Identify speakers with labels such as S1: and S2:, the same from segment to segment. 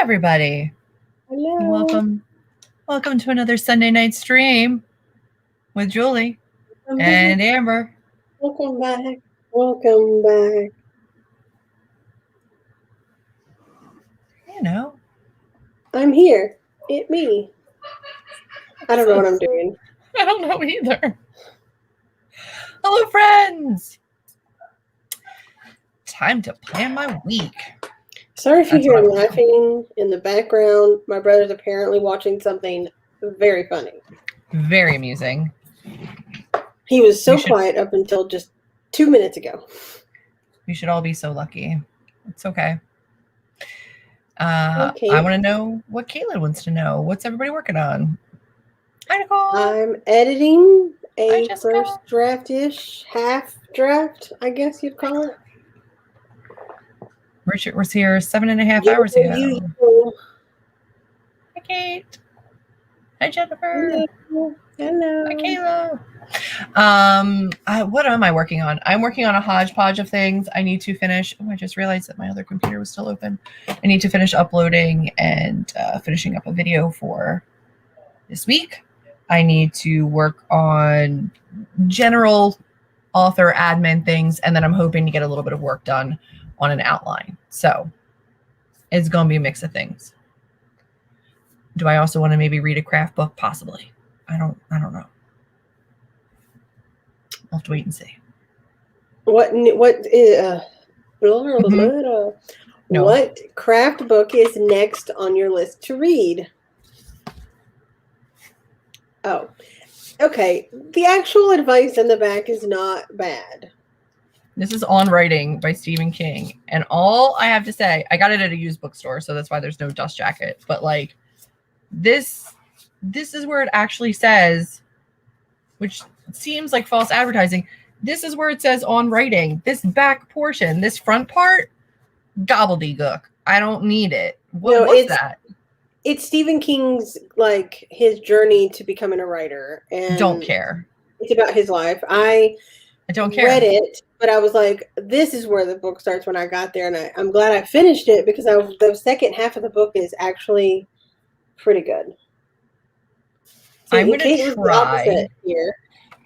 S1: everybody.
S2: Hello.
S1: Welcome to another Sunday night stream with Julie and Amber.
S2: Welcome back. Welcome back.
S1: You know,
S2: I'm here. It's me. I don't know what I'm doing.
S1: I don't know either. Hello, friends. Time to plan my week.
S2: Sorry if you hear laughing in the background. My brother's apparently watching something very funny.
S1: Very amusing.
S2: He was so quiet up until just 2 minutes ago.
S1: We should all be so lucky. It's okay. I want to know what Caitlin wants to know. What's everybody working on? Hi, Nicole.
S2: I'm editing a first draft-ish, half draft, I guess you'd call it.
S1: Richard was here 7.5 hours ago. Hi, Kate. Hi, Jennifer.
S2: Hello.
S1: Hi, Kayla. What am I working on? I'm working on a hodgepodge of things. I need to finish. Oh, I just realized that my other computer was still open. I need to finish uploading and finishing up a video for this week. I need to work on general author admin things, and then I'm hoping to get a little bit of work done on an outline. So it's going to be a mix of things. Do I also want to maybe read a craft book? Possibly. I don't know. I'll have to wait and see.
S2: What craft book is next on your list to read? Oh, okay. The actual advice in the back is not bad.
S1: This is On Writing by Stephen King. And all I have to say, I got it at a used bookstore, so that's why there's no dust jacket. But like this is where it actually says, which seems like false advertising. This is where it says On Writing. This back portion, this front part, gobbledygook. I don't need it. What's that?
S2: It's Stephen King's, like, his journey to becoming a writer. And
S1: don't care.
S2: It's about his life. I
S1: don't care.
S2: Read it, but I was like, this is where the book starts when I got there. And I'm glad I finished it because the second half of the book is actually pretty good. So
S1: I'm going to try.
S2: Here.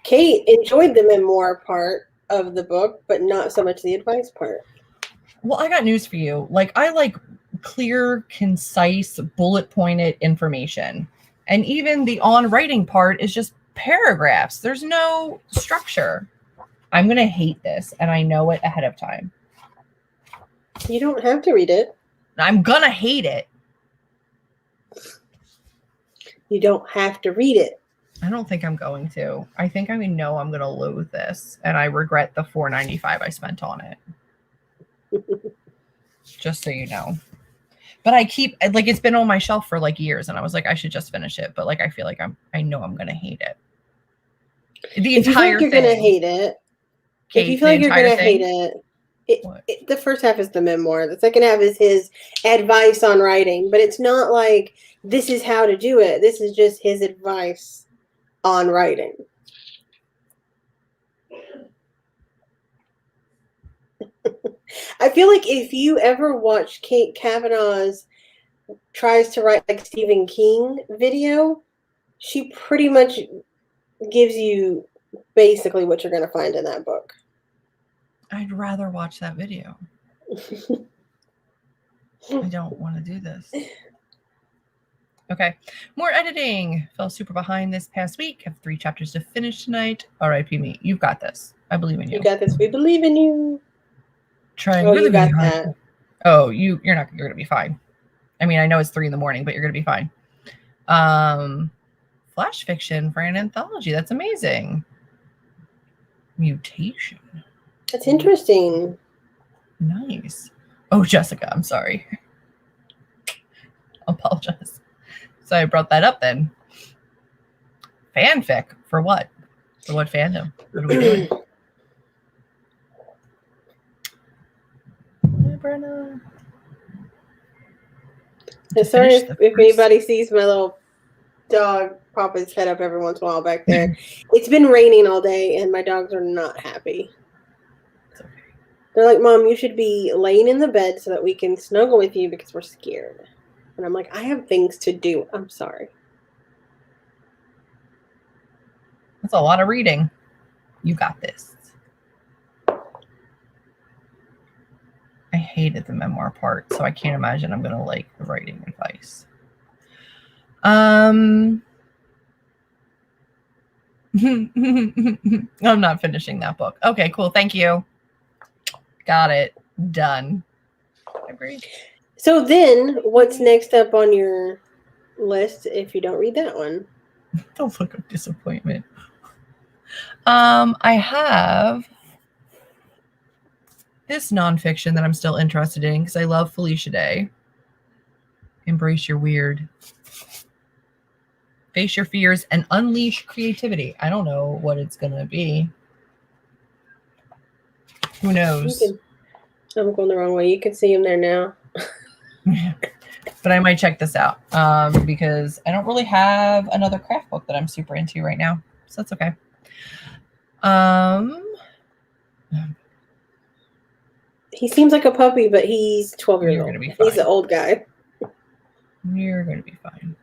S2: Kate enjoyed the memoir part of the book, but not so much the advice part.
S1: Well, I got news for you. Like, I like clear, concise, bullet-pointed information. And even the On Writing part is just paragraphs. There's no structure. I'm going to hate this, and I know it ahead of time.
S2: You don't have to read it.
S1: I'm going to hate it.
S2: You don't have to read it.
S1: I don't think I'm going to. I think I know I'm going to loathe this, and I regret the $4.95 I spent on it. Just so you know. But I keep, like, it's been on my shelf for, like, years, and I was like, I should just finish it. But, like, I feel like I know I'm going to hate it. The entire thing.
S2: You're going to hate it.
S1: Kate,
S2: if you feel like you're going to hate it, the first half is the memoir. The second half is his advice on writing. But it's not like, this is how to do it. This is just his advice on writing. I feel like if you ever watch Kate Kavanaugh's tries to write like Stephen King video, she pretty much gives you basically what you're going to find in that book.
S1: I'd rather watch that video. I don't want to do this. Okay. More editing. Fell super behind this past week. Have 3 chapters to finish tonight. R.I.P. me. You've got this. I believe in you.
S2: You got this. We believe in you.
S1: Trying
S2: really you got that. Hard.
S1: Oh, you're going to be fine. I mean, I know it's 3 a.m, but you're going to be fine. Flash fiction for an anthology. That's amazing. Mutation.
S2: That's interesting.
S1: Nice. Oh, Jessica, I'm sorry. I apologize. So I brought that up then. Fanfic for what? For what fandom? What are we doing? Hi, Brenna.
S2: Sorry if anybody sees my little dog pop his head up every once in a while back there. It's been raining all day, and my dogs are not happy.
S1: It's okay.
S2: They're like, Mom, you should be laying in the bed so that we can snuggle with you because we're scared. And I'm like, I have things to do. I'm sorry.
S1: That's a lot of reading. You got this. I hated the memoir part, so I can't imagine I'm gonna like the writing advice. I'm not finishing that book. Okay, cool. Thank you. Got it. Done. Agreed.
S2: So then, what's next up on your list if you don't read that one?
S1: The look of disappointment. I have this nonfiction that I'm still interested in because I love Felicia Day. Embrace your weird. Face your fears and unleash creativity. I don't know what it's going to be. Who knows?
S2: I'm going the wrong way. You can see him there now.
S1: But I might check this out because I don't really have another craft book that I'm super into right now. So that's okay.
S2: He seems like a puppy, but he's 12 years
S1: You're
S2: old.
S1: gonna be fine.
S2: He's an old guy.
S1: You're going to be fine.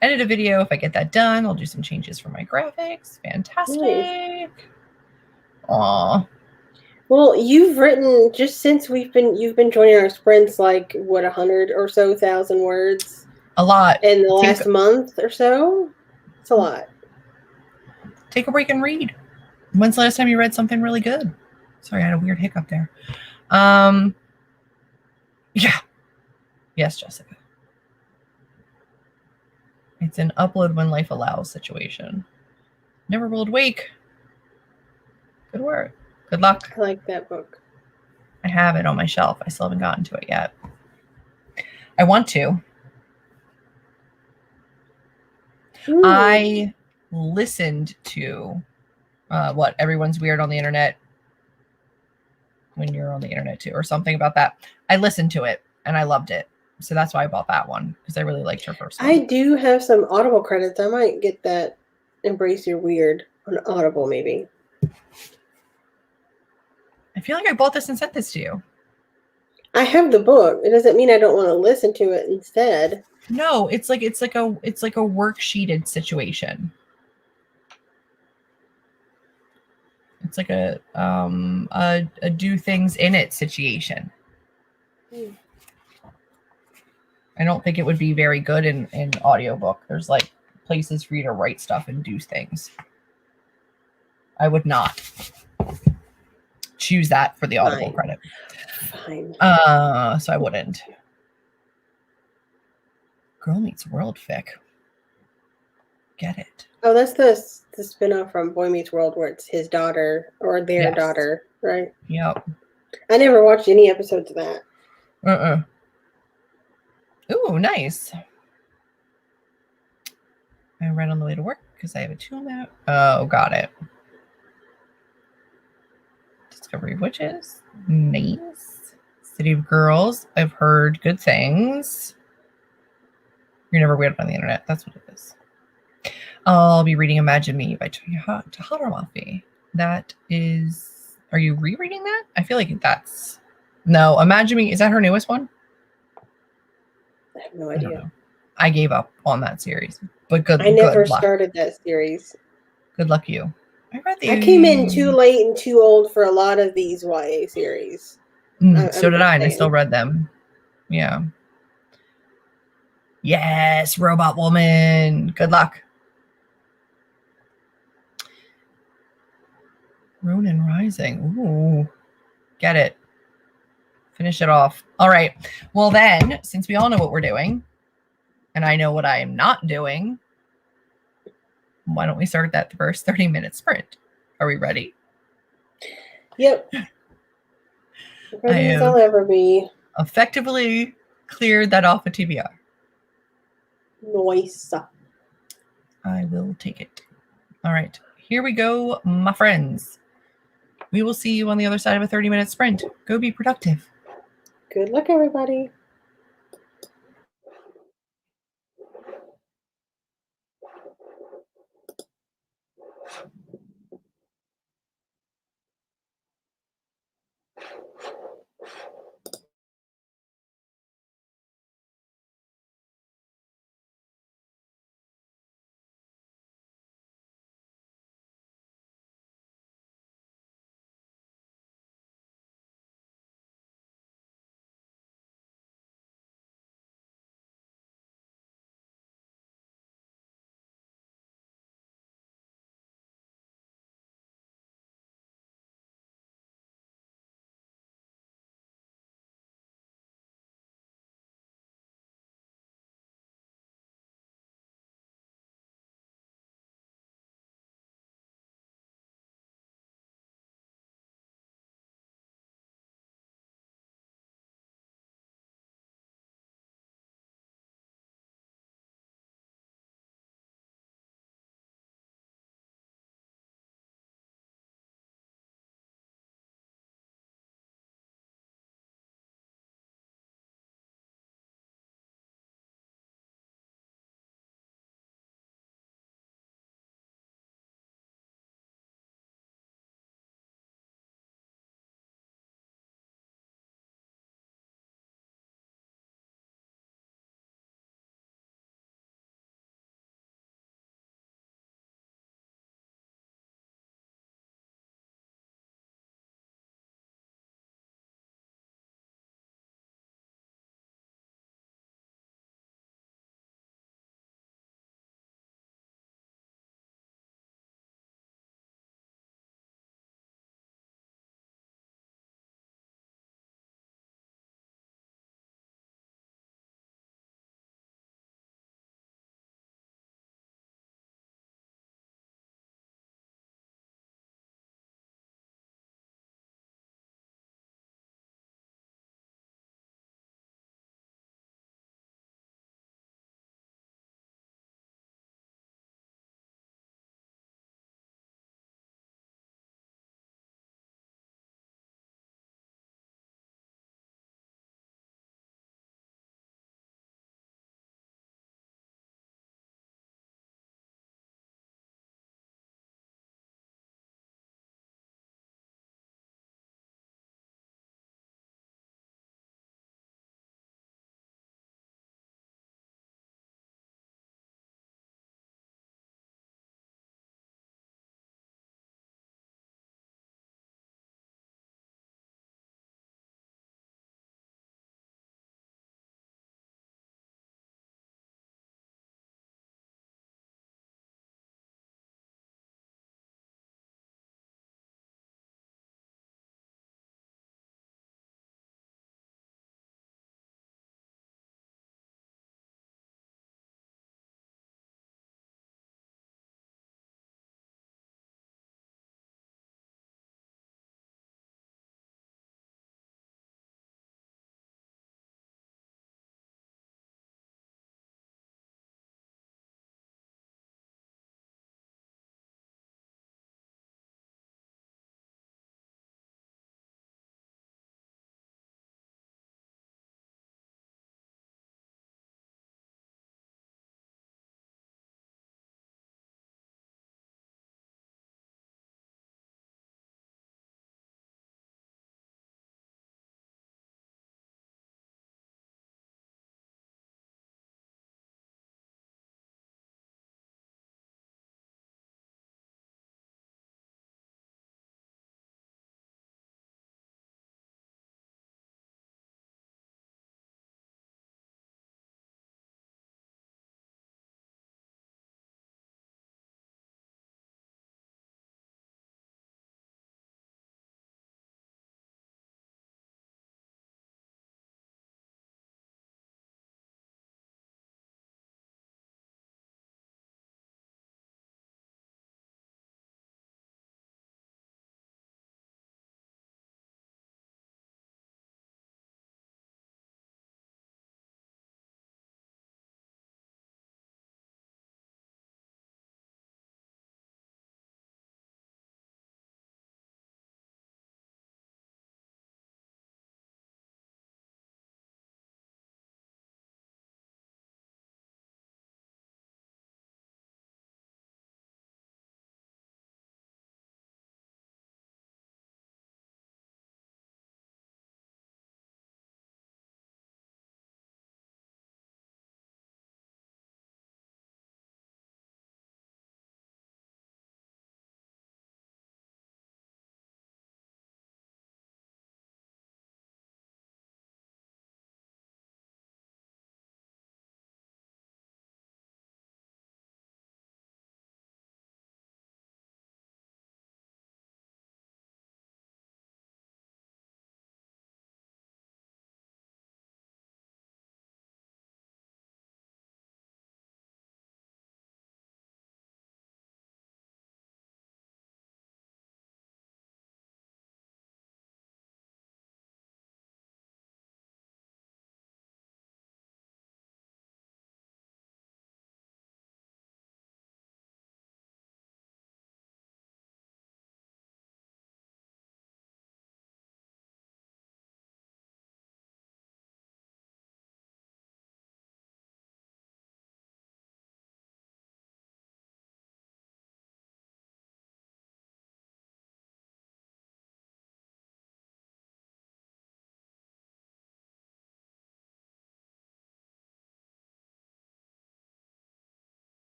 S1: Edit a video. If I get that done, I'll do some changes for my graphics. Fantastic. Nice. Aw.
S2: Well, you've written just since you've been joining our sprints, like what 100 or so thousand words.
S1: A lot
S2: in the last month or so. It's a lot.
S1: Take a break and read. When's the last time you read something really good? Sorry, I had a weird hiccup there. Yeah. Yes, Jessica. It's an upload when life allows situation. Never rolled wake. Good work. Good luck.
S2: I like that book.
S1: I have it on my shelf. I still haven't gotten to it yet. I want to. I listened to what everyone's weird on the internet when you're on the internet too, or something about that. I listened to it and I loved it. So that's why I bought that one because I really liked her first one.
S2: I do have some Audible credits. I might get that Embrace Your Weird on Audible maybe.
S1: I feel like I bought this and sent this to you.
S2: I have the book. It doesn't mean I don't want to listen to it instead.
S1: No, it's like a worksheeted situation. It's like a do things in it situation. I don't think it would be very good in audiobook. There's like places for you to write stuff and do things. I would not choose that for the Audible credit.
S2: Fine.
S1: So I wouldn't. Girl Meets World fic. Get it.
S2: Oh, that's the spinoff from Boy Meets World where it's his daughter or their daughter, right?
S1: Yep.
S2: I never watched any episodes of that.
S1: Ooh, nice. I read on the way to work because I have a 2 on that. Oh, got it. Discovery of Witches. Nice. City of Girls. I've heard good things. You're never weird on the internet. That's what it is. I'll be reading Imagine Me by Tahara Mafi. That is... Are you rereading that? I feel like that's... No, Imagine Me. Is that her newest one?
S2: I have no idea.
S1: I gave up on that series. But good
S2: I never
S1: good luck.
S2: started that series.
S1: Good luck you.
S2: I came in too late and too old for a lot of these YA series.
S1: So did I, and I still read them. Yeah. Yes, Robot Woman. Good luck. Ronin Rising. Ooh. Get it. Finish it off. All right. Well then, since we all know what we're doing, and I know what I am not doing, why don't we start that first 30-minute sprint? Are we ready?
S2: Yep. Ready as I'll ever be.
S1: Effectively cleared that off of TBR.
S2: Nice.
S1: I will take it. All right. Here we go, my friends. We will see you on the other side of a 30-minute sprint. Go be productive.
S2: Good luck, everybody.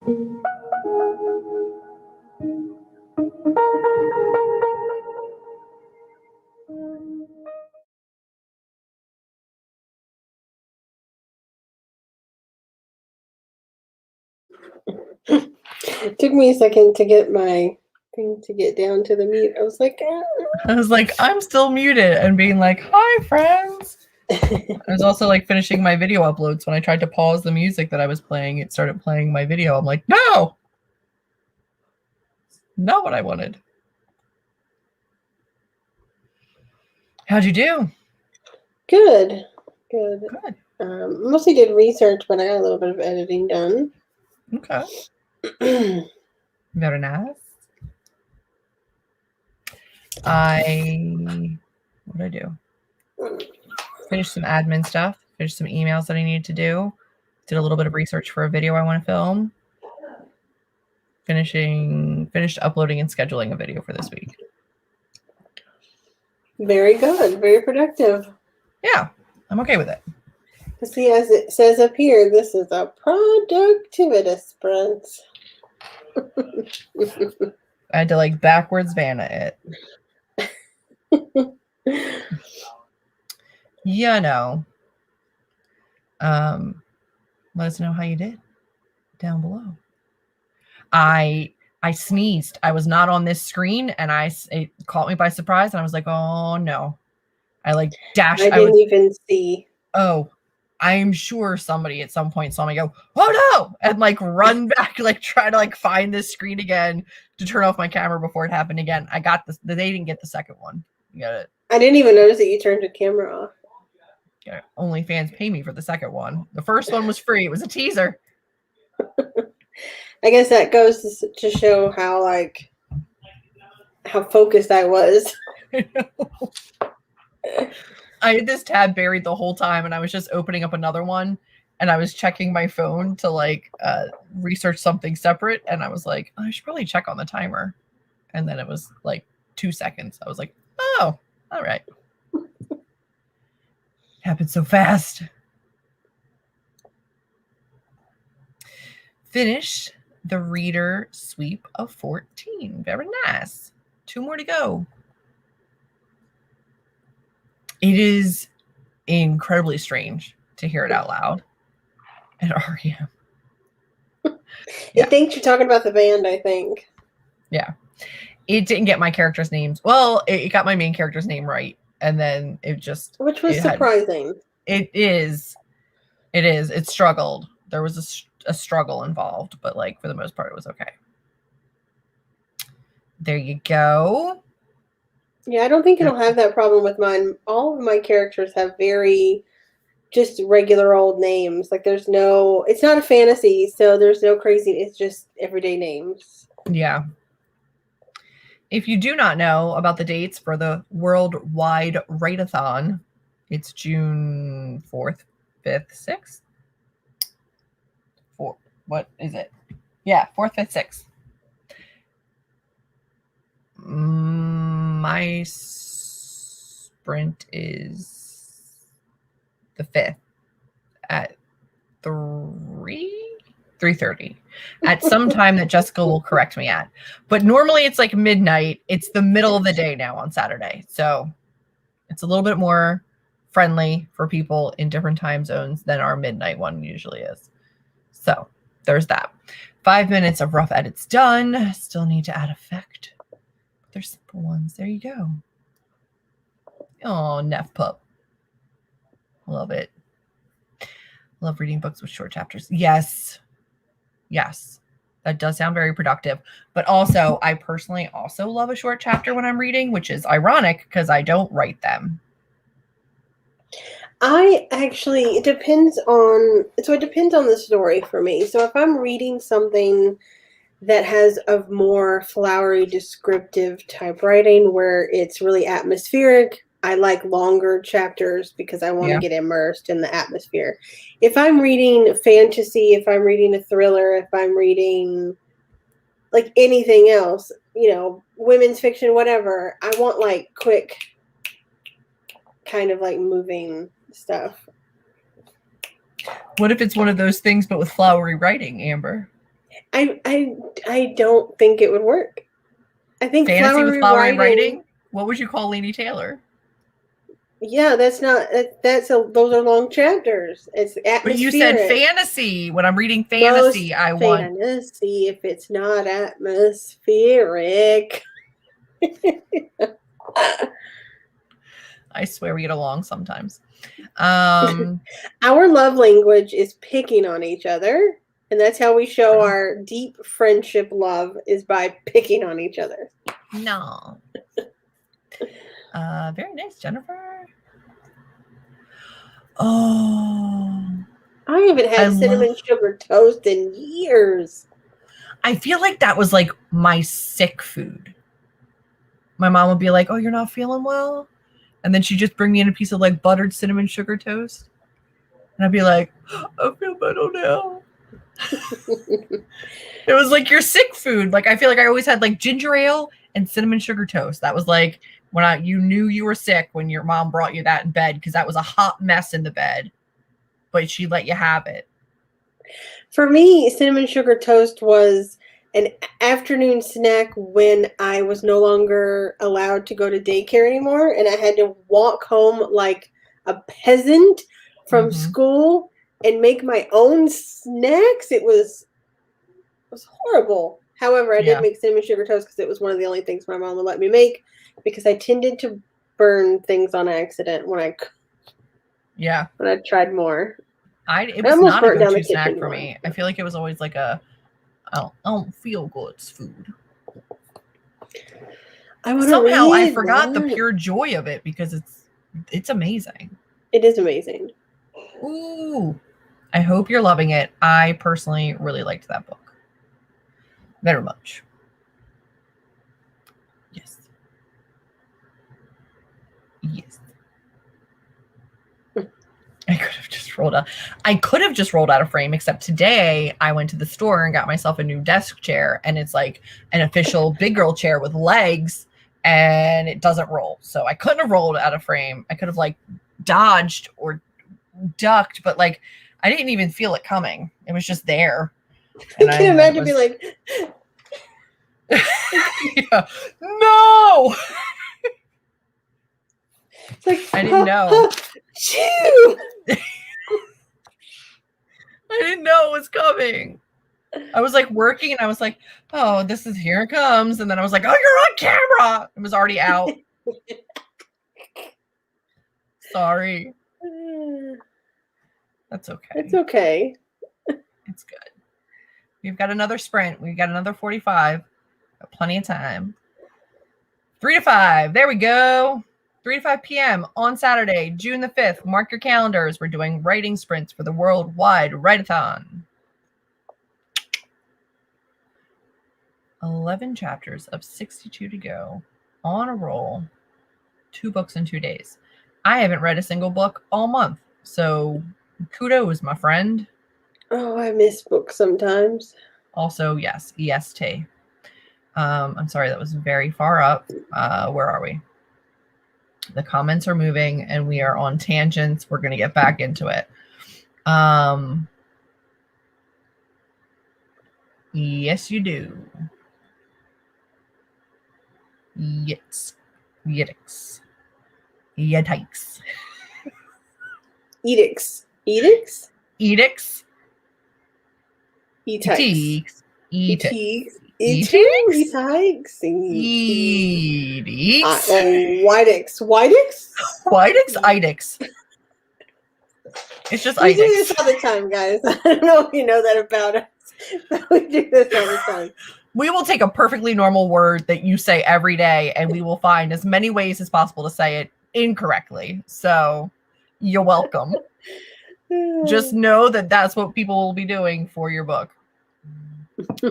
S2: It took me a second to get my thing to get down to the mute. I was like,
S1: I was like, I'm still muted, and being like, hi, friends. I was also like finishing my video uploads. When I tried to pause the music that I was playing, it started playing my video. I'm like, no, not what I wanted. How'd you do?
S2: Good.
S1: Good.
S2: Mostly did research, but I got a little bit of editing done.
S1: Okay. Very nice. What did I do? Finished some admin stuff. Finished some emails that I needed to do. Did a little bit of research for a video I want to film. Finished uploading and scheduling a video for this week.
S2: Very good. Very productive.
S1: Yeah, I'm okay with it.
S2: See, as it says up here, this is a productivity sprint.
S1: I had to like backwards Vanna it. You know. Let us know how you did down below. I sneezed. I was not on this screen, and it caught me by surprise, and I was like, oh no. I like dashed.
S2: I didn't even see.
S1: Oh, I'm sure somebody at some point saw me go, oh no, and like run back, like try to like find this screen again to turn off my camera before it happened again. I got this. They didn't get the second one. You got it.
S2: I didn't even notice that you turned the camera off.
S1: Yeah, OnlyFans pay me for the second one. The first one was free. It was a teaser.
S2: I guess that goes to show how focused I was.
S1: I had this tab buried the whole time, and I was just opening up another one, and I was checking my phone to like research something separate, and I was like, I should probably check on the timer. And then it was like 2 seconds. I was like, oh, all right. Happened so fast. Finish the reader sweep of 14. Very nice. 2 more to go. It is incredibly strange to hear it out loud at REM.
S2: It thinks you're talking about the band, I think.
S1: Yeah. It didn't get my character's names. Well, it got my main character's name right. And then it just...
S2: Which was surprising.
S1: It is. It struggled. There was a struggle involved, but like for the most part, it was okay. There you go.
S2: Yeah, I don't think it'll have that problem with mine. All of my characters have very just regular old names. Like it's not a fantasy, so there's no crazy, it's just everyday names.
S1: Yeah. If you do not know about the dates for the Worldwide Write-a-thon, it's June 4th, 5th, 6th. What is it? Yeah, 4th, 5th, 6th. My sprint is the 5th at 3:30 at some time that Jessica will correct me at. But normally it's like midnight. It's the middle of the day now on Saturday. So it's a little bit more friendly for people in different time zones than our midnight one usually is. So there's that. 5 minutes of rough edits done. Still need to add effect. They're simple ones. There you go. Oh, Neff Pup. Love it. Love reading books with short chapters. Yes. That does sound very productive. But also, I personally also love a short chapter when I'm reading, which is ironic because I don't write them.
S2: It depends on the story for me. So if I'm reading something that has a more flowery, descriptive type writing where it's really atmospheric, I like longer chapters because I want to get immersed in the atmosphere. If I'm reading fantasy, if I'm reading a thriller, if I'm reading like anything else, women's fiction, whatever, I want like quick, kind of like moving stuff.
S1: What if it's one of those things but with flowery writing, Amber?
S2: I don't think it would work. I think
S1: Fantasy with
S2: flowery
S1: flowery
S2: writing.
S1: writing? What would you call Laini Taylor?
S2: Yeah, that's not. Those are long chapters. It's
S1: But you said
S2: atmospheric.
S1: fantasy. When I'm reading fantasy,
S2: Most
S1: I want.
S2: fantasy, if it's not atmospheric.
S1: I swear we get along sometimes.
S2: Our love language is picking on each other, and that's how we show our deep friendship love is by picking on each other.
S1: No. Very nice, Jennifer. Oh.
S2: I haven't had cinnamon sugar toast in years.
S1: I feel like that was like my sick food. My mom would be like, "Oh, you're not feeling well?" And then she'd just bring me in a piece of like buttered cinnamon sugar toast. And I'd be like, "I feel better now." It was like your sick food. Like I feel like I always had like ginger ale and cinnamon sugar toast. That was like when you knew you were sick when your mom brought you that in bed, because that was a hot mess in the bed, but she let you have it.
S2: For me, cinnamon sugar toast was an afternoon snack when I was no longer allowed to go to daycare anymore, and I had to walk home like a peasant from school and make my own snacks. It was horrible. However, I did make cinnamon sugar toast because it was one of the only things my mom would let me make, because I tended to burn things on accident when I tried more.
S1: It was not a go-to snack for me. I feel like it was always like I don't feel good food. Somehow I forgot the pure joy of it because it's amazing.
S2: It is amazing.
S1: Ooh. I hope you're loving it. I personally really liked that book. Very much. Yes. Yes. I could have just rolled out a frame, except today I went to the store and got myself a new desk chair, and it's like an official big girl chair with legs, and it doesn't roll. So I couldn't have rolled out of frame. I could have like dodged or ducked, but like I didn't even feel it coming. It was just there.
S2: And I can imagine being like,
S1: yeah. No.
S2: It's like,
S1: I didn't know. I didn't know it was coming. I was like working and I was like, oh, here it comes. And then I was like, oh, you're on camera. It was already out. Sorry. That's okay.
S2: It's okay.
S1: It's good. We've got another sprint. We've got another 45. Got plenty of time. 3 to 5. There we go. 3 to 5 p.m. on Saturday, June the 5th. Mark your calendars. We're doing writing sprints for the Worldwide Write-a-thon. 11 chapters of 62 to go. On a roll. 2 books in 2 days. I haven't read a single book all month. So kudos, my friend.
S2: Oh, I miss books sometimes.
S1: Also, yes, EST. I'm sorry, that was very far up. Where are we? The comments are moving and we are on tangents. We're going to get back into it. Yes, you do. Yes. Yidix. Yidikes.
S2: Edicts. Edicts?
S1: Edicts.
S2: Etix.
S1: Etix.
S2: Etix. Whitix. Whitix?
S1: Whitix? Idix. It's just
S2: we
S1: Idix.
S2: do this all the time, guys. I don't know if you know that about us, but we do this all the time.
S1: We will take a perfectly normal word that you say every day, and we will find as many ways as possible to say it incorrectly. So you're welcome. Just know that that's what people will be doing for your book.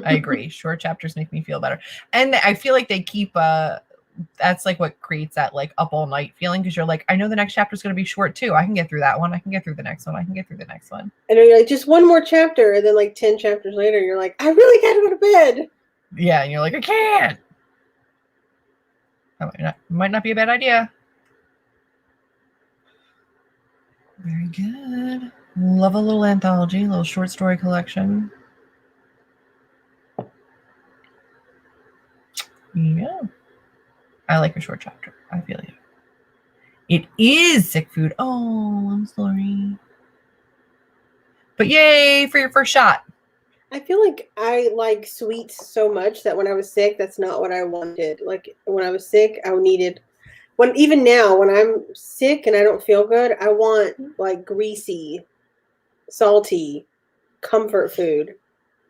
S1: I agree. Short chapters make me feel better. And I feel like they keep that's like what creates that like up all night feeling, because you're like, I know the next chapter is going to be short too. I can get through that one. I can get through the next one. I can get through the next one.
S2: And you're like, just one more chapter, and then like 10 chapters later, you're like, I really got to go to bed.
S1: Yeah, and you're like, I can't. That might not be a bad idea. Very good. Love a little anthology, a little short story collection. Yeah. I like a short chapter. I feel you. It is sick food. Oh, I'm sorry. But yay for your first shot.
S2: I feel like I like sweets so much that when I was sick, that's not what I wanted. Like when I was sick, I needed even now when I'm sick and I don't feel good, I want like greasy, salty, comfort food.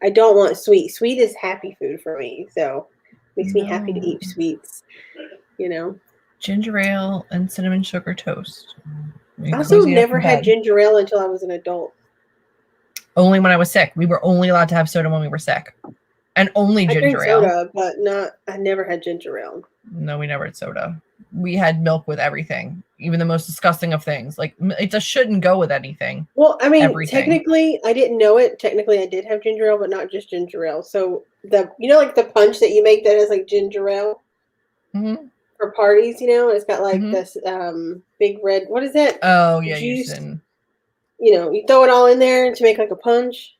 S2: I don't want sweet. Sweet is happy food for me, so it makes me happy to eat sweets. You know.
S1: Ginger ale and cinnamon sugar toast.
S2: I also never had ginger ale until I was an adult.
S1: Only when I was sick. We were only allowed to have soda when we were sick. And only ginger ale.
S2: Soda, but I never had ginger ale.
S1: No, we never had soda. We had milk with everything, even the most disgusting of things. Like, it just shouldn't go with anything.
S2: Well, I mean, technically, I didn't know it. Technically, I did have ginger ale, but not just ginger ale. So like the punch that you make that is like ginger ale for parties. It's got like this big red. What is that?
S1: Oh yeah,
S2: juice. You throw it all in there to make like a punch.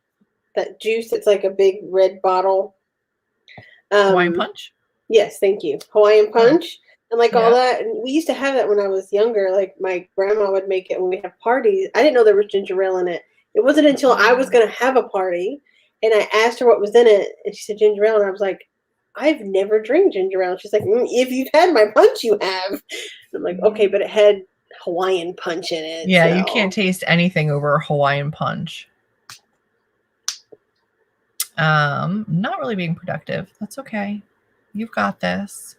S2: That juice, it's like a big red bottle.
S1: Hawaiian punch?
S2: Yes, thank you. Hawaiian punch. And like all that. And we used to have that when I was younger. Like my grandma would make it when we have parties. I didn't know there was ginger ale in it. It wasn't until I was going to have a party and I asked her what was in it. And she said ginger ale. And I was like, I've never drank ginger ale. She's like, if you've had my punch, you have. And I'm like, okay, but it had Hawaiian punch in it.
S1: Yeah, so. You can't taste anything over Hawaiian punch. Not really being productive. That's okay. You've got this.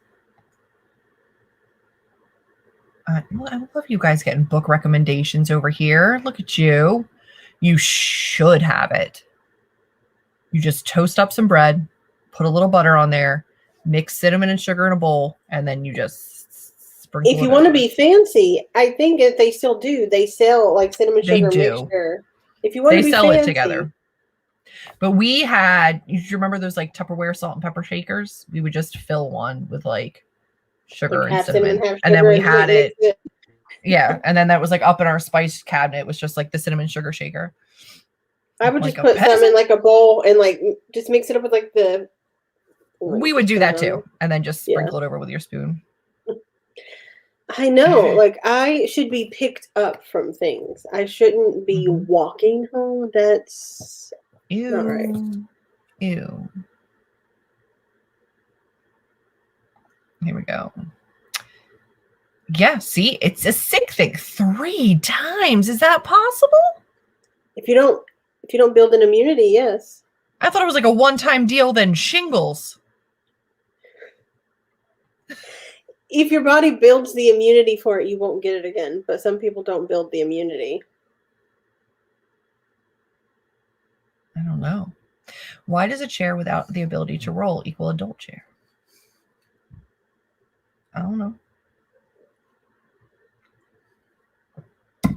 S1: I love you guys getting book recommendations over here. Look at you. You should have it. You just toast up some bread, put a little butter on there, mix cinnamon and sugar in a bowl, and then you just sprinkle it.
S2: If you want to be fancy, I think that they still do. They sell like cinnamon sugar mixture. If you want to be fancy, they sell it together.
S1: But we had, you remember those like Tupperware salt and pepper shakers? We would just fill one with like sugar and cinnamon. And then we had it. Yeah. And then that was like up in our spice cabinet. It was just like the cinnamon sugar shaker.
S2: I would just put some in like a bowl and like just mix it up with like the.
S1: We would do that too. And then just sprinkle it over with your spoon.
S2: I know. Like I should be picked up from things. I shouldn't be walking home. That's.
S1: Ew.
S2: Not right.
S1: Ew. Here we go. Yeah, see, it's a sick thing 3 times. Is that possible?
S2: If you don't build an immunity, yes.
S1: I thought it was like a one-time deal, then shingles.
S2: If your body builds the immunity for it, you won't get it again. But some people don't build the immunity.
S1: I don't know. Why does a chair without the ability to roll equal adult chair? I don't know.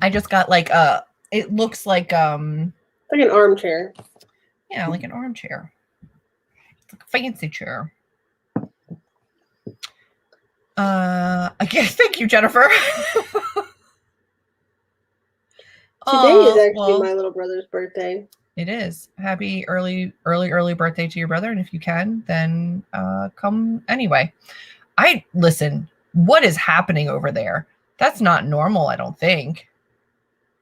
S1: I just got like it looks like
S2: like an armchair.
S1: Yeah, like an armchair. It's like a fancy chair. Okay, thank you, Jennifer.
S2: Today is actually my little brother's birthday.
S1: It is. Happy early birthday to your brother. And if you can, then come anyway. Listen, what is happening over there? That's not normal, I don't think.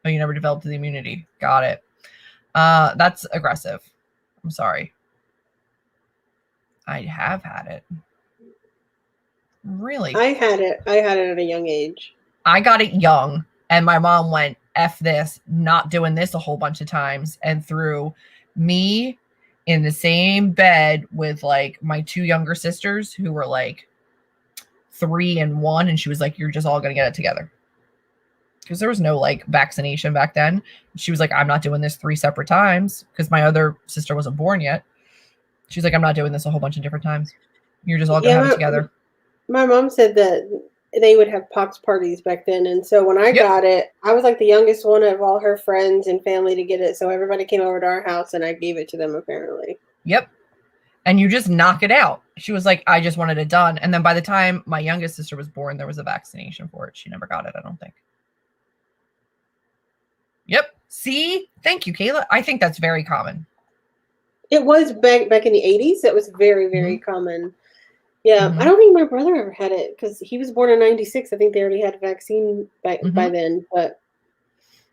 S1: Oh, you never developed the immunity. Got it. That's aggressive. I'm sorry. I have had it. Really?
S2: I had it at a young age.
S1: I got it young, and my mom went, F this, not doing this a whole bunch of times, and threw me in the same bed with like my 2 younger sisters who were like 3 and 1, and she was like, you're just all gonna get it together. Because there was no like vaccination back then. She was like, I'm not doing this 3 separate times, because my other sister wasn't born yet. She's like, I'm not doing this a whole bunch of different times. You're just all gonna have it together.
S2: My mom said that they would have pox parties back then. And so when I got it, I was like the youngest one of all her friends and family to get it. So everybody came over to our house and I gave it to them apparently.
S1: Yep. And you just knock it out. She was like, I just wanted it done. And then by the time my youngest sister was born, there was a vaccination for it. She never got it, I don't think. Yep. See? Thank you, Kayla. I think that's very common.
S2: It was back in the 80s. It was very, very common. Yeah, I
S1: Hmm.
S2: don't think my brother ever had it because he was born in '96. I think they already had a vaccine by
S1: Hmm.
S2: then, but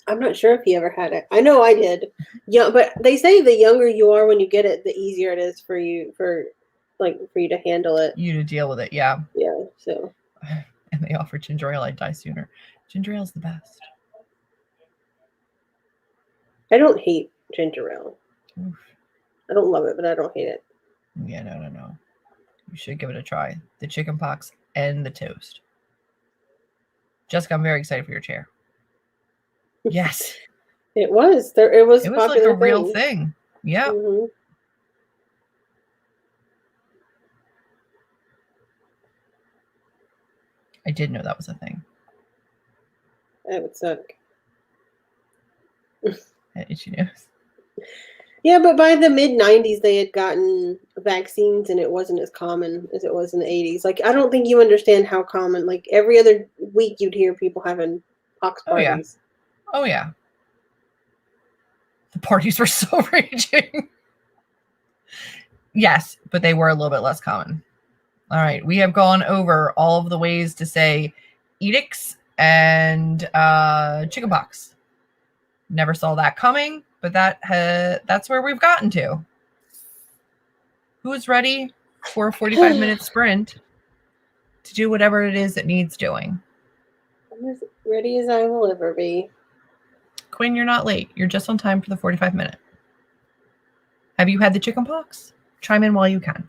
S2: I'm not sure if he ever had it. I know I did. Yeah, but they say the younger you are when you get it, the easier it is for you for you to handle it.
S1: You to deal with it, yeah.
S2: Yeah, so
S1: And they offer ginger ale, I'd die sooner. Ginger ale's the best.
S2: I don't hate ginger ale.
S1: Oof.
S2: I don't love it, but I don't hate it.
S1: Yeah, no. You should give it a try. The chicken pox and the toast. Jessica, I'm very excited for your chair. Yes.
S2: It was there. It was
S1: It
S2: a
S1: was like a
S2: popular
S1: real
S2: thing.
S1: thing. Yeah.
S2: Hmm.
S1: I did know that was a thing.
S2: That would suck.
S1: Itchy nose.
S2: Yeah, but by the mid '90s, they had gotten vaccines, and it wasn't as common as it was in the '80s. Like, I don't think you understand how common. Like every other week, you'd hear people having pox
S1: Oh yeah.
S2: parties.
S1: Oh yeah. The parties were so raging. Yes, but they were a little bit less common. All right. We have gone over all of the ways to say edicts and chickenpox. Never saw that coming, but that's where we've gotten to. Who's ready for a 45-minute sprint to do whatever it is that needs doing?
S2: I'm as ready as I will ever be.
S1: Quinn, you're not late. You're just on time for the 45-minute. Have you had the chickenpox? Chime in while you can.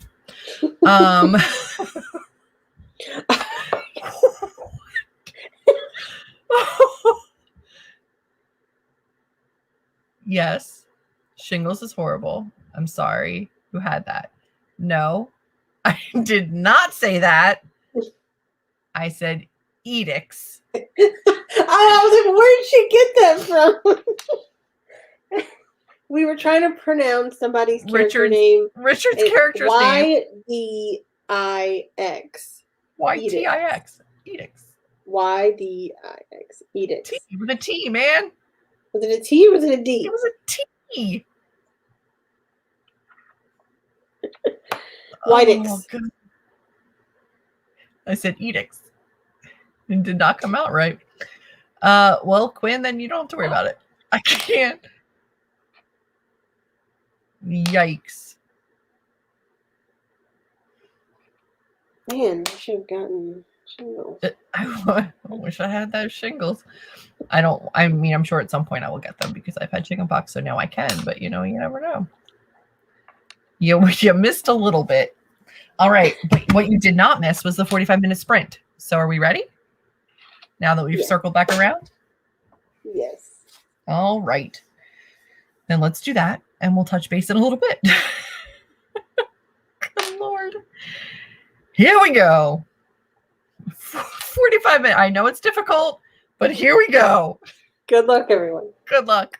S1: Yes, shingles is horrible. I'm sorry. Who had that? No, I did not say that. I said edicts.
S2: I was like, where did she get that from? We were trying to pronounce somebody's character name.
S1: Richard's
S2: It's
S1: character's name.
S2: YDIX.
S1: YTIX. Edicts.
S2: YDIX.
S1: T
S2: Edicts.
S1: with a T, man.
S2: Was it a T or was it a
S1: It
S2: D?
S1: was a T. Oh,
S2: Whitix.
S1: good. I said edicts. It did not come out right. Well, Quinn, then you don't have to worry about it. I can't. Yikes.
S2: Man, I should have gotten shingles.
S1: I wish I had those shingles. I mean, I'm sure at some point I will get them because I've had chickenpox, so now I can, but you never know. You missed a little bit. All right. But what you did not miss was the 45-minute sprint. So are we ready? Now that we've circled back around?
S2: Yes.
S1: All right. Then let's do that and we'll touch base in a little bit. Good Lord. Here we go. 45 minutes. I know it's difficult, but here we go.
S2: Good luck, everyone.
S1: Good luck.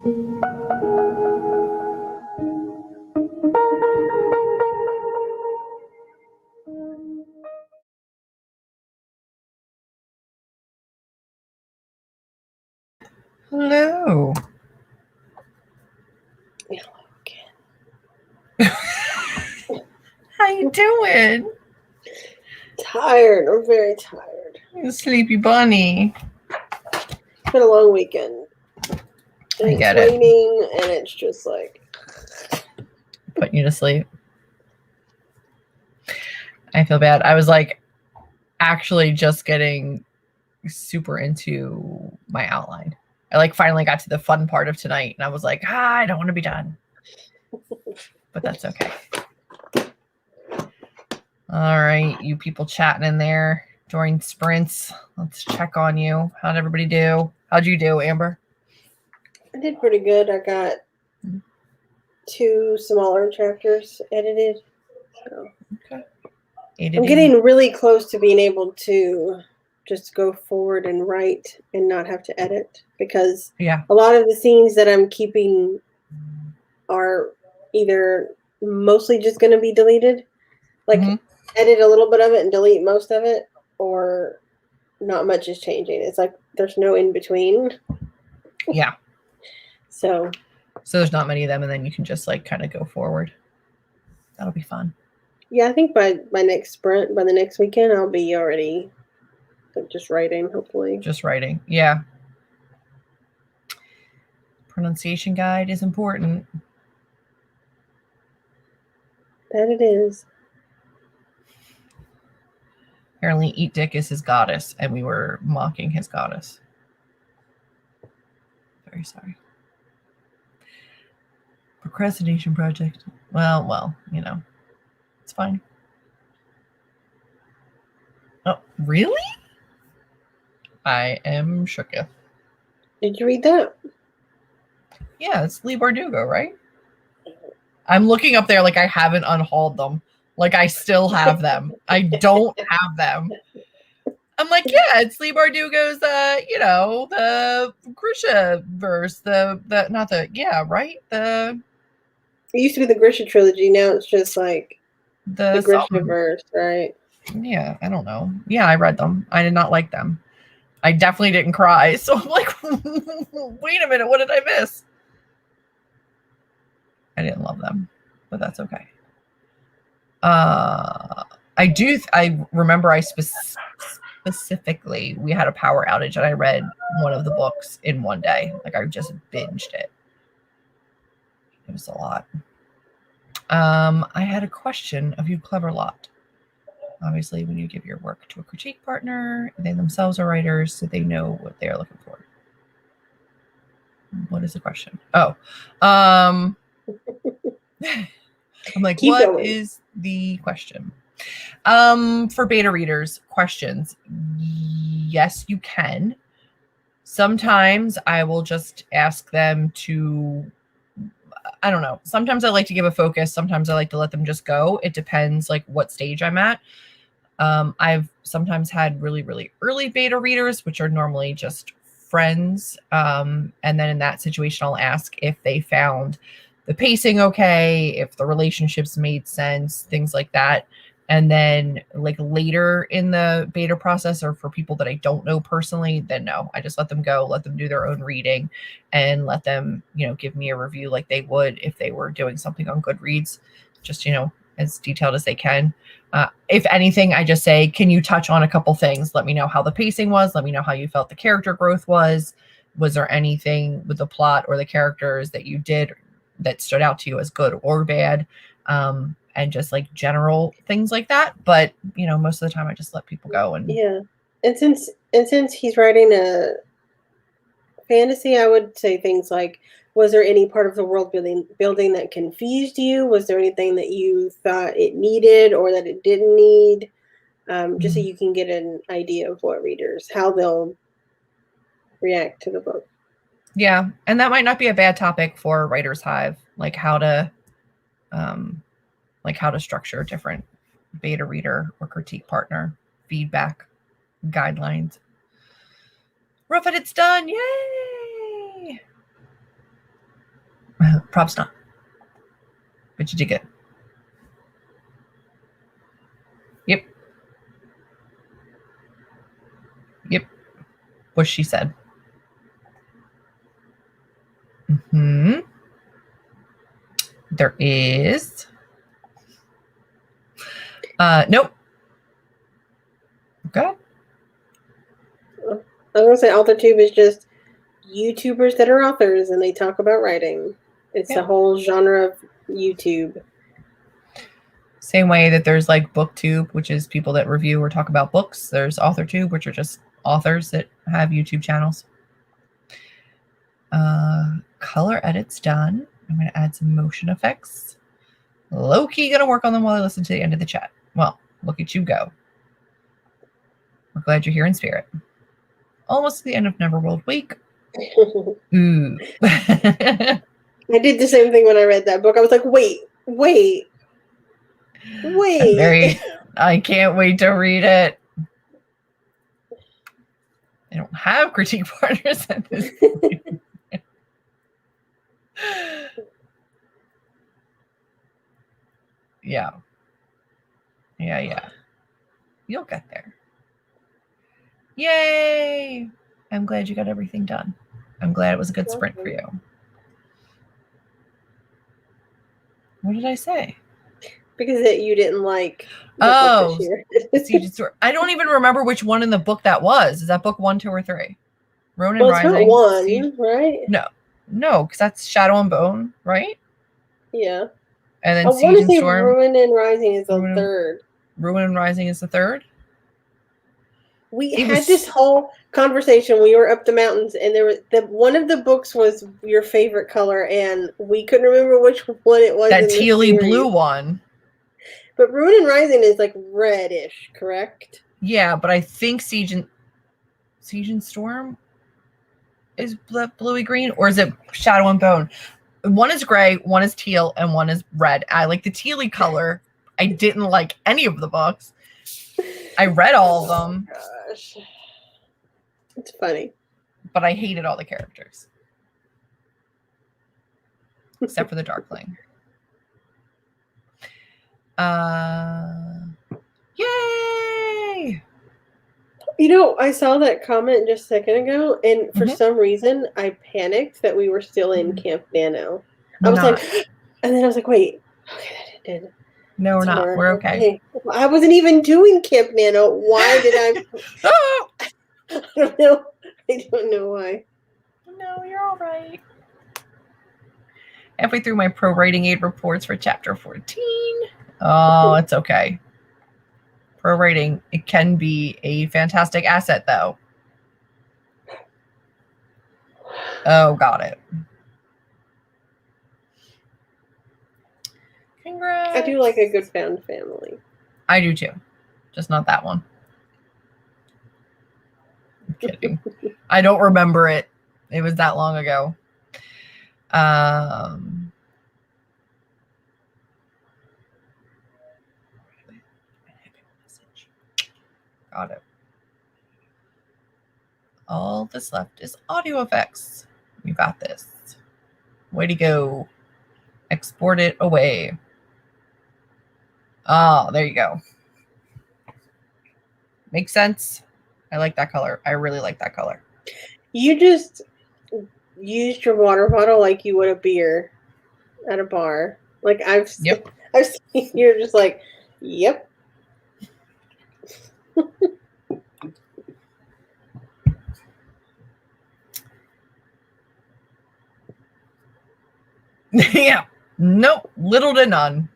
S1: Hello. How you doing?
S2: Tired. I'm very tired.
S1: You sleepy bunny.
S2: It's been a long weekend. And
S1: I get
S2: it's
S1: it.
S2: raining, and it's just like
S1: Putting you to sleep. I feel bad. I was like actually just getting super into my outline. I like finally got to the fun part of tonight, and I was like, I don't want to be done. But that's okay. All right, you people chatting in there during sprints. Let's check on you. How'd everybody do? How'd you do, Amber?
S2: I did pretty good. I got 2 smaller chapters edited. So
S1: Okay.
S2: I'm getting really close to being able to just go forward and write and not have to edit, because a lot of the scenes that I'm keeping are either mostly just going to be deleted, like edit a little bit of it and delete most of it, or not much is changing. It's like there's no in between.
S1: Yeah.
S2: So
S1: there's not many of them, and then you can just like kind of go forward. That'll be fun.
S2: Yeah, I think by next sprint, by the next weekend, I'll be already just writing, hopefully.
S1: Just writing. Yeah. Pronunciation guide is important.
S2: That it is.
S1: Apparently, Eat Dick is his goddess, and we were mocking his goddess. Very sorry. Procrastination project. Well, you know, it's fine. Oh, really? I am shooketh.
S2: Did you read that?
S1: Yeah, it's Lee Bardugo, right? I'm looking up there like I haven't unhauled them. Like I still have them. I don't have them. I'm like, yeah, it's Lee Bardugo's, the Grisha verse,
S2: It used to be the Grisha trilogy. Now it's just like the Grisha verse, right?
S1: Yeah, I don't know. Yeah, I read them. I did not like them. I definitely didn't cry. So I'm like, wait a minute, what did I miss? I didn't love them, but that's okay. I remember I specifically, we had a power outage and I read one of the books in one day. Like I just binged it. It was a lot. I had a question of you, clever lot. Obviously, when you give your work to a critique partner, they themselves are writers, so they know what they're looking for. What is the question? Oh, I'm like,
S2: Keep
S1: what
S2: going.
S1: is the question? For beta readers, questions. Yes, you can. Sometimes I will just ask them to, I don't know. Sometimes I like to give a focus. Sometimes I like to let them just go. It depends like what stage I'm at. I've sometimes had really, really early beta readers, which are normally just friends. And then in that situation, I'll ask if they found the pacing okay, if the relationships made sense, things like that. And then like later in the beta process, or for people that I don't know personally, then no, I just let them go, let them do their own reading, and let them, give me a review like they would if they were doing something on Goodreads, just, as detailed as they can. If anything, I just say, can you touch on a couple things? Let me know how the pacing was. Let me know how you felt the character growth was. Was there anything with the plot or the characters that you did that stood out to you as good or bad? And just like general things like that. But, most of the time I just let people go. And
S2: yeah. And since he's writing a fantasy, I would say things like, was there any part of the world building that confused you? Was there anything that you thought it needed or that it didn't need? Just so you can get an idea of how they'll react to the book.
S1: Yeah. And that might not be a bad topic for Writer's Hive, like how to structure different beta reader or critique partner feedback guidelines. Rough Edit's done. Yay! Props not. But you did good. Yep. Yep. What she said. Mm-hmm. There is. Nope. Go ahead.
S2: I was gonna say AuthorTube is just YouTubers that are authors and they talk about writing. It's
S1: Yeah.
S2: a whole genre of YouTube.
S1: Same way that there's like BookTube, which is people that review or talk about books. There's AuthorTube, which are just authors that have YouTube channels. Color edits done. I'm going to add some motion effects. Low-key going to work on them while I listen to the end of the chat. Well, look at you go. We're glad you're here in spirit. Almost to the end of Neverworld Week. Ooh.
S2: I did the same thing when I read that book. I was like, wait.
S1: I can't wait to read it. I don't have critique partners at this point. Yeah. You'll get there. Yay! I'm glad you got everything done. I'm glad it was a good sprint for you. What did I say?
S2: Because you didn't like
S1: the book this year. I don't even remember which one in the book that was. Is that book 1, 2, or 3? Ronin Rising.
S2: It's not 1, right?
S1: No, because that's Shadow and Bone, right?
S2: Yeah.
S1: And then
S2: I want to say
S1: Storm.
S2: Ronin Rising is the third.
S1: Ronin Rising is the third?
S2: We had this whole conversation. We were up the mountains, and there was one of the books was your favorite color, and we couldn't remember which one it was.
S1: That tealy blue one.
S2: But Ronin Rising is like reddish, correct?
S1: Yeah, but I think Siege and Storm is bluey green, or is it Shadow and Bone? One is gray, one is teal, and one is red. I like the tealy color. I didn't like any of the books. I read all of them.
S2: Gosh. It's funny.
S1: But I hated all the characters. Except for the Darkling. Yay!
S2: I saw that comment just a second ago, and for some reason, I panicked that we were still in Camp Nano. I was like, and then I was like, wait, okay, that did.
S1: No, we're not. We're okay.
S2: I wasn't even doing Camp Nano. Why did I? I don't know. I don't know why.
S1: No, you're all right. Halfway through my pro writing aid reports for chapter 14. Oh, it's okay. Pro writing, it can be a fantastic asset, though. Oh, got it. Congrats.
S2: I do like a good found family.
S1: I do too. Just not that one. I'm kidding. I don't remember it. It was that long ago. Got it. All that's left is audio effects. You got this. Way to go. Export it away. Oh, there you go. Makes sense. I like that color. I really like that color.
S2: You just used your water bottle like you would a beer at a bar. Like I've seen you're just like, yep.
S1: Yeah. Nope. Little to none.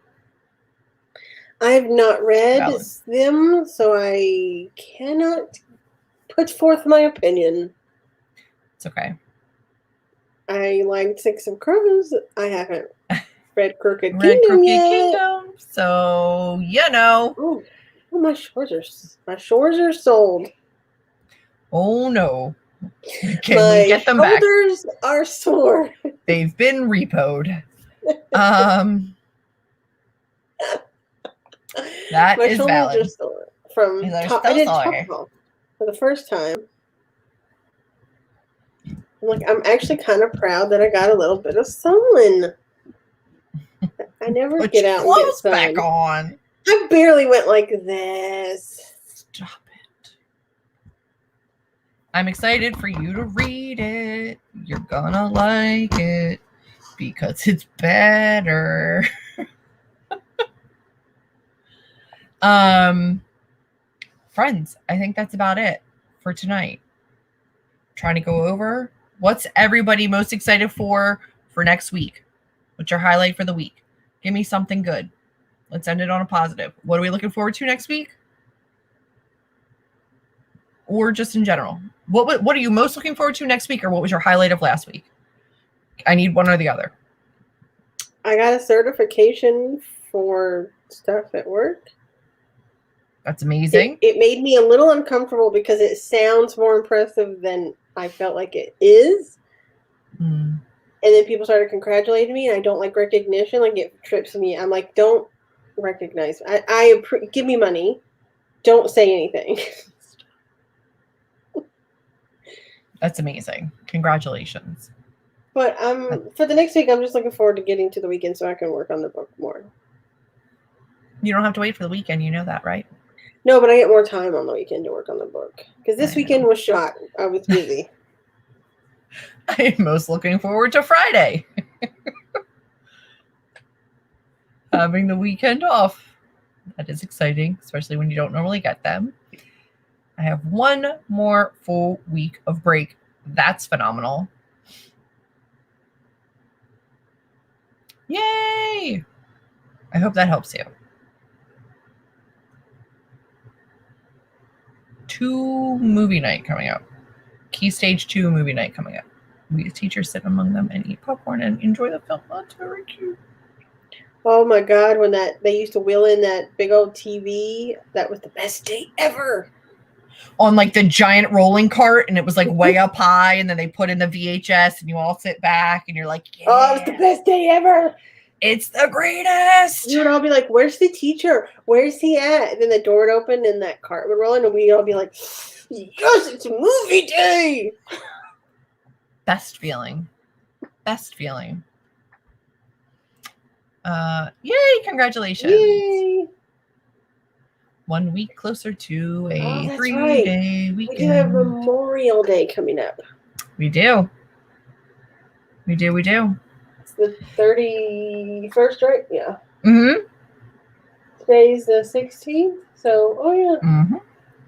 S2: I've not read them, so I cannot put forth my opinion.
S1: It's okay.
S2: I liked Six of Crows. I haven't read Crooked Kingdom yet.
S1: So you know.
S2: Oh, my shores are sold.
S1: Oh no. Can we get them back?
S2: My shoulders are sore.
S1: They've been repoed. That is valid.
S2: Are sore from I did Top for the first time. I'm actually kind of proud that I got a little bit of sun. I never
S1: Put
S2: get
S1: your
S2: out and get
S1: clothes back
S2: sun.
S1: on.
S2: I barely went like this.
S1: Stop it. I'm excited for you to read it. You're gonna like it because it's better. Friends, I think that's about it for tonight. Trying to go over what's everybody most excited for next week. What's your highlight for the week? Give me something good. Let's end it on a positive. What are we looking forward to next week? Or just in general? What are you most looking forward to next week, or what was your highlight of last week? I need one or the other.
S2: I got a certification for stuff at work.
S1: That's amazing.
S2: It made me a little uncomfortable because it sounds more impressive than I felt like it is. And then people started congratulating me, and I don't like recognition. Like, it trips me. I'm like, don't recognize. Give me money. Don't say anything.
S1: That's amazing. Congratulations.
S2: But for the next week, I'm just looking forward to getting to the weekend so I can work on the book more.
S1: You don't have to wait for the weekend. You know that, right?
S2: No, but I get more time on the weekend to work on the book. Because this weekend was shot. I was busy.
S1: I'm most looking forward to Friday. Having the weekend off. That is exciting, especially when you don't normally get them. I have one more full week of break. That's phenomenal. Yay! I hope that helps you. 2 movie night coming up. Key Stage 2 movie night coming up. We as teachers sit among them and eat popcorn and enjoy the film. That's very cute.
S2: Oh my God, when they used to wheel in that big old TV, that was the best day ever.
S1: On like the giant rolling cart, and it was like way up high, and then they put in the VHS and you all sit back and you're like, yeah.
S2: Oh, it was the best day ever.
S1: It's the greatest.
S2: We would all be like, where's the teacher? Where's he at? And then the door would open and that cart would roll in, and we'd all be like, yes, it's a movie day.
S1: Best feeling. Best feeling. Yay, congratulations.
S2: Yay.
S1: 1 week closer to a
S2: 3-day
S1: weekend.
S2: We do have Memorial Day coming up.
S1: We do.
S2: It's the 31st, right? Yeah.
S1: Mm-hmm.
S2: Today's the 16th. So, oh yeah.
S1: Mm-hmm.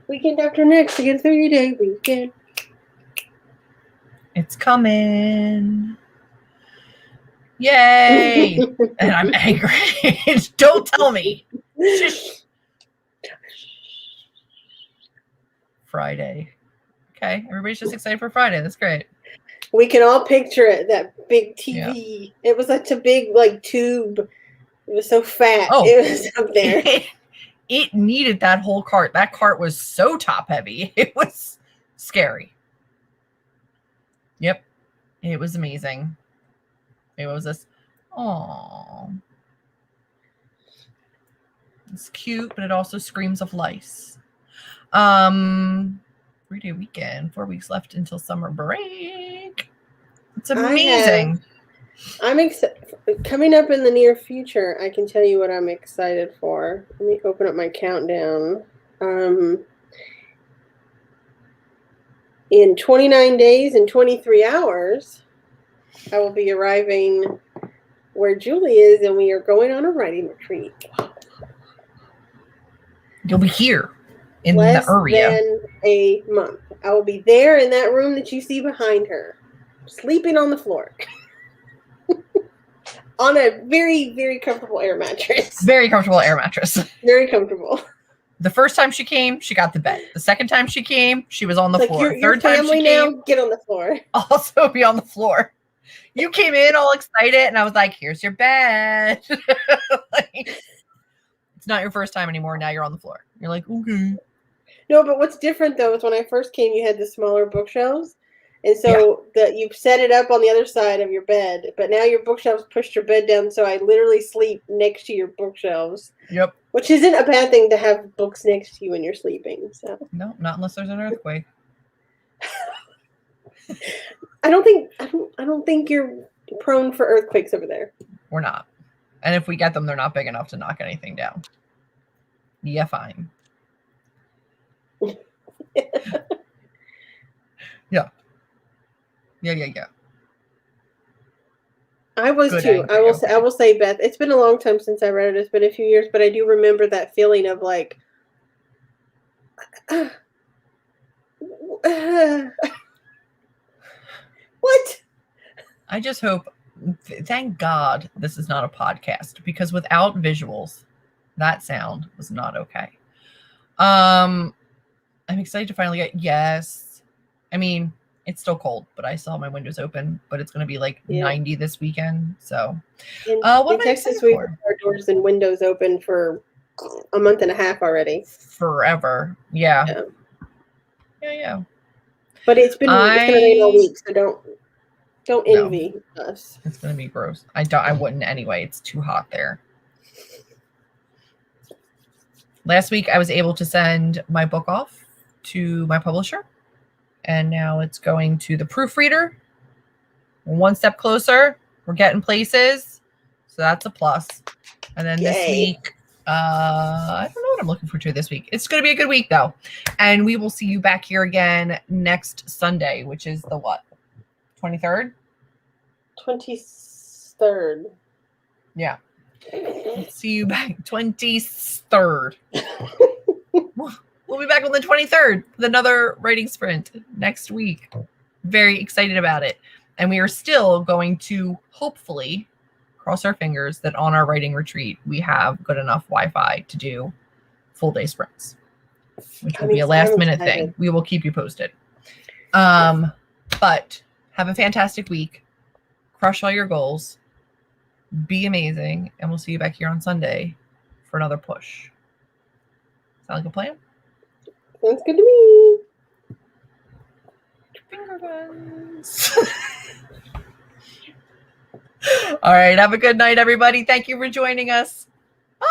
S2: Weekend after next, we get a 30-day weekend.
S1: It's coming. Yay! And I'm angry. Don't tell me. Shush. Friday. Okay, everybody's just excited for Friday. That's great.
S2: We can all picture it, that big TV. Yeah. It was such a big, like, tube. It was so fat.
S1: Oh,
S2: it was up there.
S1: It needed that whole cart. That cart was so top heavy. It was scary. Yep. It was amazing. It was this. Oh. It's cute, but it also screams of lice. 3-day weekend, 4 weeks left until summer break. It's amazing.
S2: I'm excited. Coming up in the near future, I can tell you what I'm excited for. Let me open up my countdown. In 29 days and 23 hours, I will be arriving where Julie is, and we are going on a writing retreat.
S1: You'll be here in
S2: Less
S1: the area.
S2: than a month. I will be there in that room that you see behind her, sleeping on the floor. On a very, very comfortable air mattress.
S1: Very comfortable air mattress.
S2: Very comfortable.
S1: The first time she came, she got the bed. The second time she came, she was on the floor.
S2: Third time she came, get on the floor.
S1: Also be on the floor. You came in all excited, and I was like, here's your bed. It's not your first time anymore. Now you're on the floor. You're like, okay.
S2: No, but what's different, though, is when I first came, you had the smaller bookshelves. And so you set it up on the other side of your bed. But now your bookshelves pushed your bed down, so I literally sleep next to your bookshelves.
S1: Yep.
S2: Which isn't a bad thing to have books next to you when you're sleeping. So
S1: no, not unless there's an earthquake.
S2: I don't think you're prone for earthquakes over there.
S1: We're not. And if we get them, they're not big enough to knock anything down. Yeah, fine. Yeah. Yeah.
S2: I was
S1: Good
S2: too.
S1: angry,
S2: I will say, Beth, it's been a long time since I read it. It's been a few years, but I do remember that feeling of like, what?
S1: I just hope, thank God this is not a podcast, because without visuals, that sound was not okay. I'm excited to finally get, yes. I mean, it's still cold, but I still have my windows open, but it's going to be like 90 this weekend. So,
S2: In
S1: what am I
S2: Texas,
S1: excited
S2: we've
S1: for?
S2: had our doors and windows open for a month and a half already.
S1: Forever. Yeah.
S2: But it's going to rain all week, so don't envy us.
S1: It's going to be gross. I wouldn't anyway. It's too hot there. Last week, I was able to send my book off to my publisher, and now it's going to the proofreader. One step closer. We're getting places, so that's a plus. And then this week, I don't know what I'm looking forward to this week. It's going to be a good week, though. And we will see you back here again next Sunday, which is the what? 23rd?
S2: 23rd.
S1: Yeah. See you back 23rd. We'll be back on the 23rd with another writing sprint next week. Very excited about it. And we are still going to hopefully cross our fingers that on our writing retreat, we have good enough Wi-Fi to do full day sprints, which will be a last minute thing. We will keep you posted. But have a fantastic week. Crush all your goals. Be amazing. And we'll see you back here on Sunday for another push. Sound like a plan?
S2: Sounds good to me.
S1: Finger guns. All right. Have a good night, everybody. Thank you for joining us. Bye.